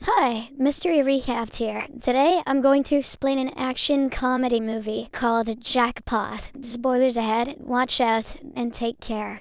Hi, Mystery Recapped here. Today I'm going to explain an action comedy movie called Jackpot. Spoilers ahead, watch out, and take care.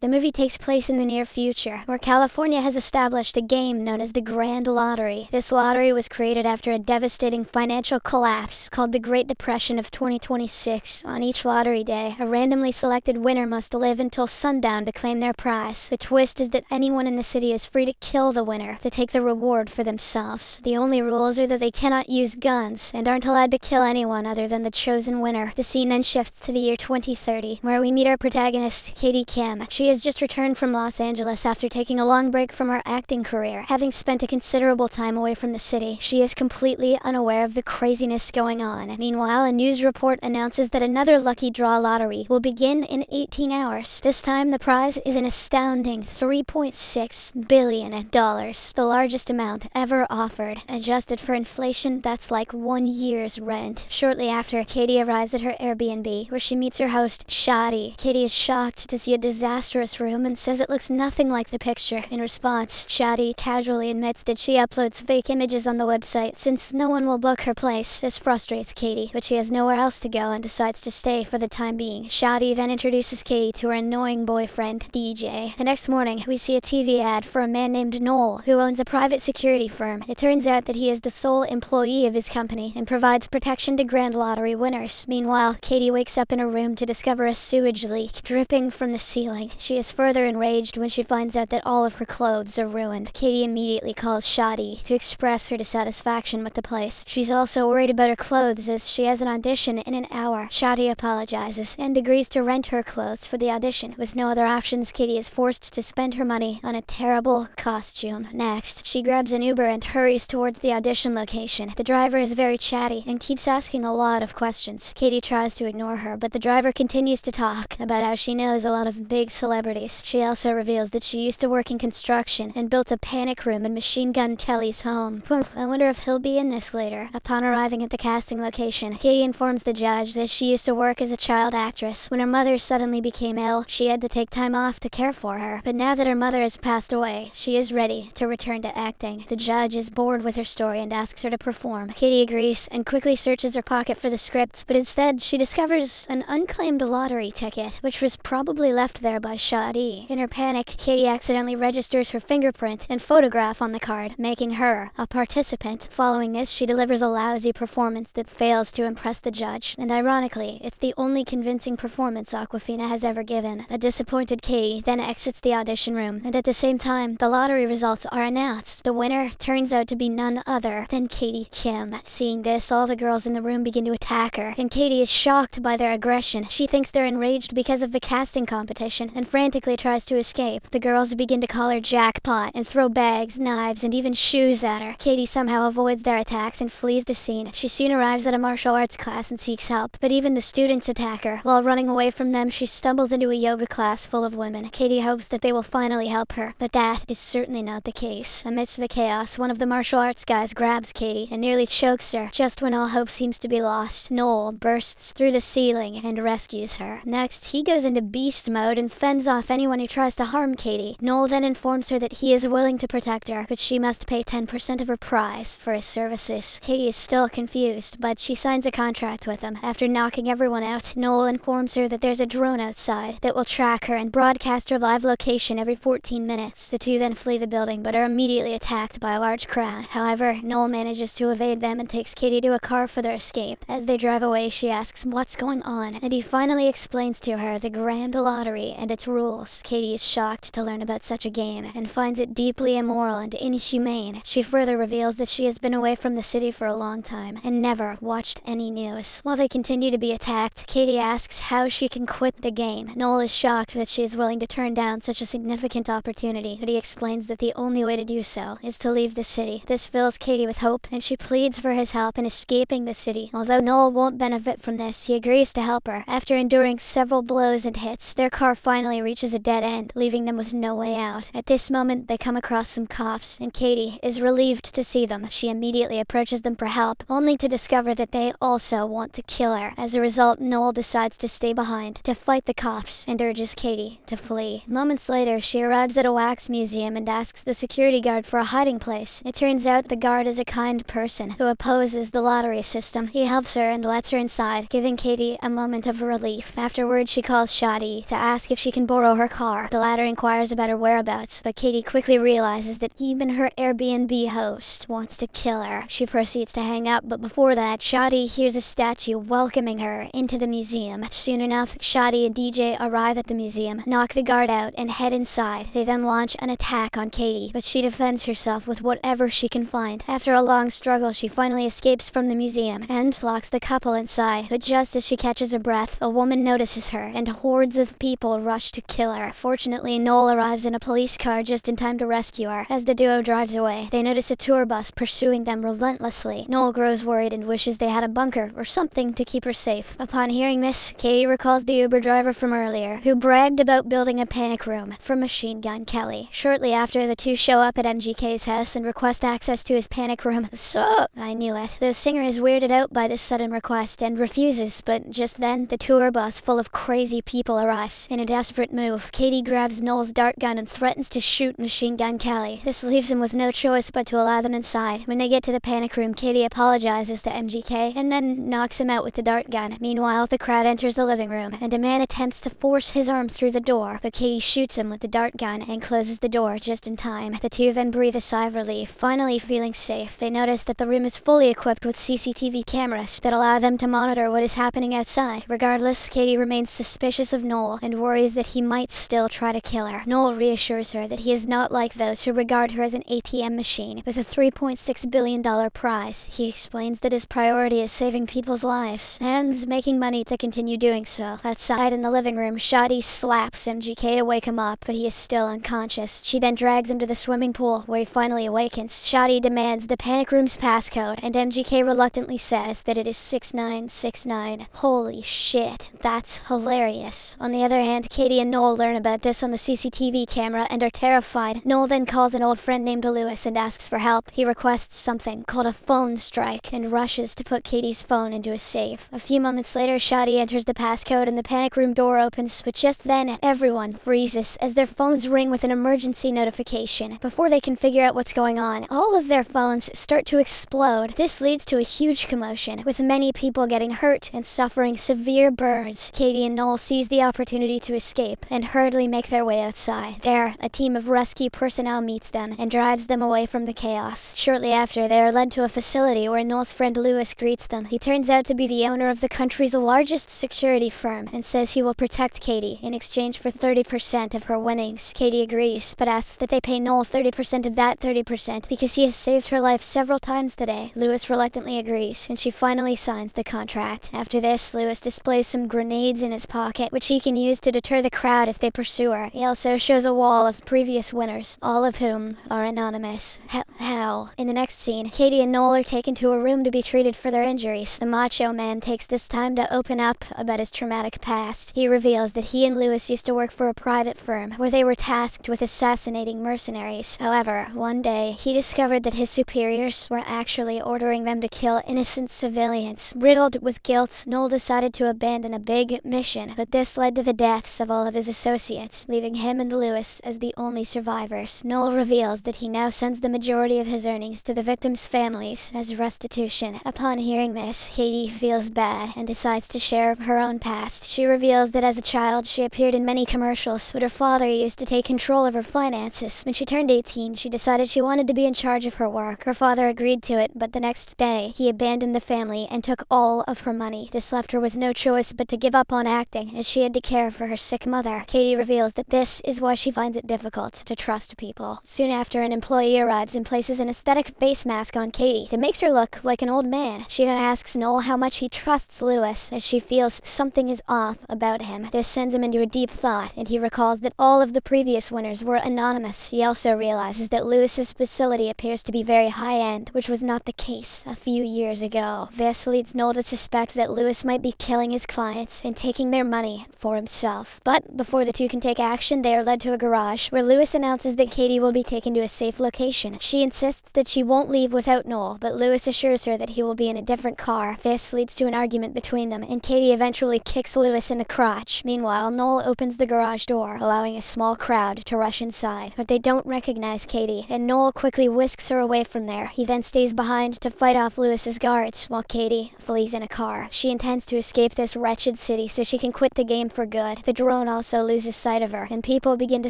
The movie takes place in the near future, where California has established a game known as the Grand Lottery. This lottery was created after a devastating financial collapse called the Great Depression of 2026. On each lottery day, a randomly selected winner must live until sundown to claim their prize. The twist is that anyone in the city is free to kill the winner to take the reward for themselves. The only rules are that they cannot use guns and aren't allowed to kill anyone other than the chosen winner. The scene then shifts to the year 2030, where we meet our protagonist, Katie Kim. She has just returned from Los Angeles after taking a long break from her acting career. Having spent a considerable time away from the city, she is completely unaware of the craziness going on. Meanwhile, a news report announces that another lucky draw lottery will begin in 18 hours. This time, the prize is an astounding $3.6 billion, the largest amount ever offered. Adjusted for inflation, that's like 1 year's rent. Shortly after, Katie arrives at her Airbnb, where she meets her host, Shadi. Katie is shocked to see a disastrous room and says it looks nothing like the picture. In response, Shadi casually admits that she uploads fake images on the website since no one will book her place. This frustrates Katie, but she has nowhere else to go and decides to stay for the time being. Shadi then introduces Katie to her annoying boyfriend, DJ. The next morning, we see a TV ad for a man named Noel, who owns a private security firm. It turns out that he is the sole employee of his company and provides protection to Grand Lottery winners. Meanwhile, Katie wakes up in her room to discover a sewage leak dripping from the ceiling. She is further enraged when she finds out that all of her clothes are ruined. Katie immediately calls Shadi to express her dissatisfaction with the place. She's also worried about her clothes as she has an audition in an hour. Shadi apologizes and agrees to rent her clothes for the audition. With no other options, Katie is forced to spend her money on a terrible costume. Next, she grabs an Uber and hurries towards the audition location. The driver is very chatty and keeps asking a lot of questions. Katie tries to ignore her, but the driver continues to talk about how she knows a lot of big celebrities. She also reveals that she used to work in construction and built a panic room in Machine Gun Kelly's home. I wonder if he'll be in this later. Upon arriving at the casting location, Katie informs the judge that she used to work as a child actress. When her mother suddenly became ill, she had to take time off to care for her. But now that her mother has passed away, she is ready to return to acting. The judge is bored with her story and asks her to perform. Katie agrees and quickly searches her pocket for the script, but instead she discovers an unclaimed lottery ticket, which was probably left there by Shadi. In her panic, Katie accidentally registers her fingerprint and photograph on the card, making her a participant. Following this, she delivers a lousy performance that fails to impress the judge, and ironically, it's the only convincing performance Awkwafina has ever given. A disappointed Katie then exits the audition room, and at the same time, the lottery results are announced. The winner turns out to be none other than Katie Kim. Seeing this, all the girls in the room begin to attack her, and Katie is shocked by their aggression. She thinks they're enraged because of the casting competition, and frantically tries to escape. The girls begin to call her Jackpot and throw bags, knives, and even shoes at her. Katie somehow avoids their attacks and flees the scene. She soon arrives at a martial arts class and seeks help, but even the students attack her. While running away from them, she stumbles into a yoga class full of women. Katie hopes that they will finally help her, but that is certainly not the case. Amidst the chaos, one of the martial arts guys grabs Katie and nearly chokes her. Just when all hope seems to be lost, Noel bursts through the ceiling and rescues her. Next, he goes into beast mode and fends off anyone who tries to harm Katie. Noel then informs her that he is willing to protect her, but she must pay 10% of her prize for his services. Katie is still confused, but she signs a contract with him. After knocking everyone out, Noel informs her that there's a drone outside that will track her and broadcast her live location every 14 minutes. The two then flee the building, but are immediately attacked by a large crowd. However, Noel manages to evade them and takes Katie to a car for their escape. As they drive away, she asks what's going on, and he finally explains to her the Grand Lottery and its rules. Katie is shocked to learn about such a game and finds it deeply immoral and inhumane. She further reveals that she has been away from the city for a long time and never watched any news. While they continue to be attacked, Katie asks how she can quit the game. Noel is shocked that she is willing to turn down such a significant opportunity, but he explains that the only way to do so is to leave the city. This fills Katie with hope, and she pleads for his help in escaping the city. Although Noel won't benefit from this, he agrees to help her. After enduring several blows and hits, their car finally reaches a dead end, leaving them with no way out. At this moment, they come across some cops, and Katie is relieved to see them. She immediately approaches them for help, only to discover that they also want to kill her. As a result, Noel decides to stay behind to fight the cops and urges Katie to flee. Moments later, she arrives at a wax museum and asks the security guard for a hiding place. It turns out the guard is a kind person who opposes the lottery system. He helps her and lets her inside, giving Katie a moment of relief. Afterwards, she calls Shadi to ask if she can borrow her car. The latter inquires about her whereabouts, but Katie quickly realizes that even her Airbnb host wants to kill her. She proceeds to hang up, but before that, Shadi hears a statue welcoming her into the museum. Soon enough, Shadi and DJ arrive at the museum, knock the guard out, and head inside. They then launch an attack on Katie, but she defends herself with whatever she can find. After a long struggle, she finally escapes from the museum and locks the couple inside. But just as she catches her breath, a woman notices her, and hordes of people rush to kill her. Fortunately, Noel arrives in a police car just in time to rescue her. As the duo drives away, they notice a tour bus pursuing them relentlessly. Noel grows worried and wishes they had a bunker or something to keep her safe. Upon hearing this, Katie recalls the Uber driver from earlier, who bragged about building a panic room for Machine Gun Kelly. Shortly after, the two show up at MGK's house and request access to his panic room. So, I knew it. The singer is weirded out by this sudden request and refuses, but just then, the tour bus full of crazy people arrives. In a desperate move, Katie grabs Noel's dart gun and threatens to shoot Machine Gun Kelly. This leaves him with no choice but to allow them inside. When they get to the panic room, Katie apologizes to MGK and then knocks him out with the dart gun. Meanwhile, the crowd enters the living room, and a man attempts to force his arm through the door, but Katie shoots him with the dart gun and closes the door just in time. The two then breathe a sigh of relief. Finally feeling safe, they notice that the room is fully equipped with CCTV cameras that allow them to monitor what is happening outside. Regardless, Katie remains suspicious of Noel and worries that he might still try to kill her. Noel reassures her that he is not like those who regard her as an ATM machine with a $3.6 billion prize. He explains that his priority is saving people's lives and making money to continue doing so. Outside in the living room, Shadi slaps MGK to wake him up, but he is still unconscious. She then drags him to the swimming pool, where he finally awakens. Shadi demands the panic room's passcode, and MGK reluctantly says that it is 6969. Holy shit, that's hilarious. On the other hand, Katie and Noel learn about this on the CCTV camera and are terrified. Noel then calls an old friend named Lewis and asks for help. He requests something called a phone strike and rushes to put Katie's phone into a safe. A few moments later, Shadi enters the passcode and the panic room door opens, but just then everyone freezes as their phones ring with an emergency notification. Before they can figure out what's going on, all of their phones start to explode. This leads to a huge commotion, with many people getting hurt and suffering severe burns. Katie and Noel seize the opportunity to escape and hurriedly make their way outside. There, a team of rescue personnel meets them and drives them away from the chaos. Shortly after, they are led to a facility where Noel's friend Lewis greets them. He turns out to be the owner of the country's largest security firm and says he will protect Katie in exchange for 30% of her winnings. Katie agrees, but asks that they pay Noel 30% of that 30% because he has saved her life several times today. Lewis reluctantly agrees, and she finally signs the contract. After this, Lewis displays some grenades in his pocket, which he can use to deter the crowd if they pursue her. He also shows a wall of previous winners, all of whom are anonymous. How? In the next scene, Katie and Noel are taken to a room to be treated for their injuries. The macho man takes this time to open up about his traumatic past. He reveals that he and Lewis used to work for a private firm where they were tasked with assassinating mercenaries. However, one day, he discovered that his superiors were actually ordering them to kill innocent civilians. Riddled with guilt, Noel decided to abandon a big mission, but this led to the deaths of all of his associates, leaving him and Lewis as the only survivors. Noel reveals that he now sends the majority of his earnings to the victims' families as restitution. Upon hearing this, Katie feels bad and decides to share her own past. She reveals that as a child, she appeared in many commercials, but her father used to take control of her finances. When she turned 18, she decided she wanted to be in charge of her work. Her father agreed to it, but the next day, he abandoned the family and took all of her money. This left her with no choice but to give up on acting, as she had to care for her sick mother. Katie reveals that this is why she finds it difficult to trust people. Soon after, an employee arrives and places an aesthetic face mask on Katie that makes her look like an old man. She asks Noel how much he trusts Lewis, as she feels something is off about him. This sends him into a deep thought, and he recalls that all of the previous winners were anonymous. He also realizes that Lewis's facility appears to be very high-end, which was not the case a few years ago. This leads Noel to suspect that Lewis might be killing his clients and taking their money for himself. But before the two can take action, they are led to a garage, where Lewis announces that Katie will be taken to a safe location. She insists that she won't leave without Noel, but Lewis assures her that he will be in a different car. This leads to an argument between them, and Katie eventually kicks Lewis in the crotch. Meanwhile, Noel opens the garage door, allowing a small crowd to rush inside, but they don't recognize Katie, and Noel quickly whisks her away from there. He then stays behind to fight off Lewis's guards, while Katie flees in a car. She intends to escape this wretched city so she can quit the game for good. The drone also loses sight of her, and people begin to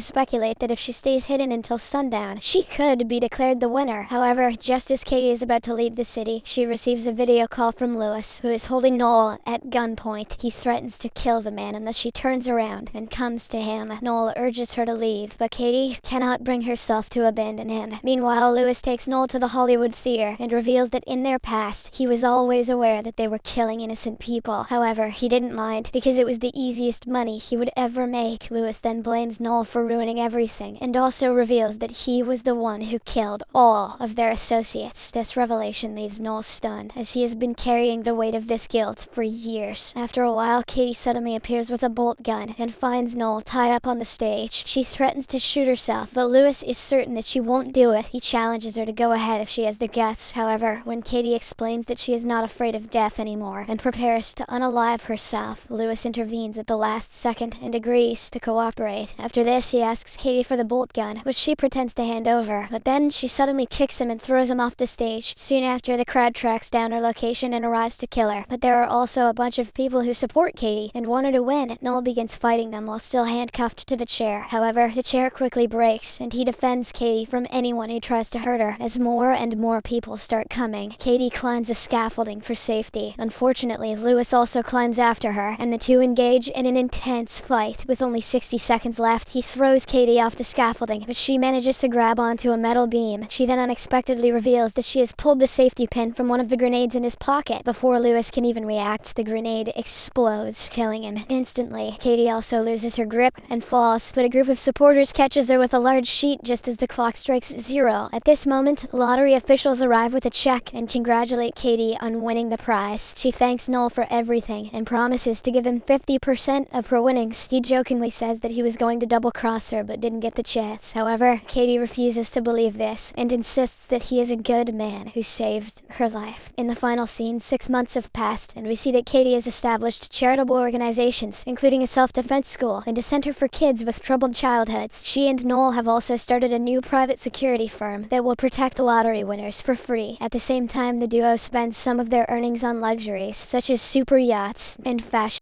speculate that if she stays hidden until sundown, she could be declared the winner. However, just as Katie is about to leave the city, she receives a video call from Lewis, who is holding Noel at gunpoint. He threatens to kill the man unless she turns around and comes to him. Noel urges her to leave, but Katie cannot bring herself to abandon him. Meanwhile, Lewis takes Noel to the Hollywood Theater and reveals that in their past, he was always aware that they were killing innocent people. However, he didn't mind because it was the easiest money he would ever make. Lewis then blames Noel for ruining everything and also reveals that he was the one who killed all of their associates. This revelation leaves Noel stunned, as he has been carrying the weight of this guilt for years. After a while, Katie suddenly appears with a bolt gun and finds Noel tied up on the stage. She threatens to shoot herself, but Lewis is certain that she won't do it. He challenges her to go ahead if she has the guts. However, when Katie explains that she is not afraid of death anymore and prepares to unalive herself, Lewis intervenes at the last second and agrees to cooperate. After this, he asks Katie for the bolt gun, which she pretends to hand over, but then she suddenly kicks him and throws him off the stage. Soon after, the crowd tracks down her location and arrives to kill her, but there are also a bunch of people who support Katie and want her to win. Noel begins fighting them while still handcuffed to the chair. However, the chair quickly breaks, and he defends Katie from anyone who tries to hurt her. As more and more people start coming, Katie climbs a scaffolding for safety. Unfortunately, Lewis also climbs after her, and the two engage in an intense fight. With only 60 seconds left, he throws Katie off the scaffolding, but she manages to grab onto a metal beam. She then unexpectedly reveals that she has pulled the safety pin from one of the grenades in his pocket. Before Lewis can even react, the grenade explodes, killing him instantly. Katie also loses her grip and falls, but a group of supporters catches her with a large sheet just as the clock strikes 0. At this moment, lottery officials arrive with a check and congratulate Katie on winning the prize. She thanks Noel for everything and promises to give him 50% of her winnings. He jokingly says that he was going to double-cross her but didn't get the chance. However, Katie refuses to believe this and insists that he is a good man who saved her life. In the final scene, 6 months have passed, and we see that Katie has established charitable organizations, including a self-defense school and a center for kids with troubled childhoods. She and Noel have also started a new private security firm that will protect lottery winners for free. At the same time, the duo spends some of their earnings on luxuries, such as super yachts and fashion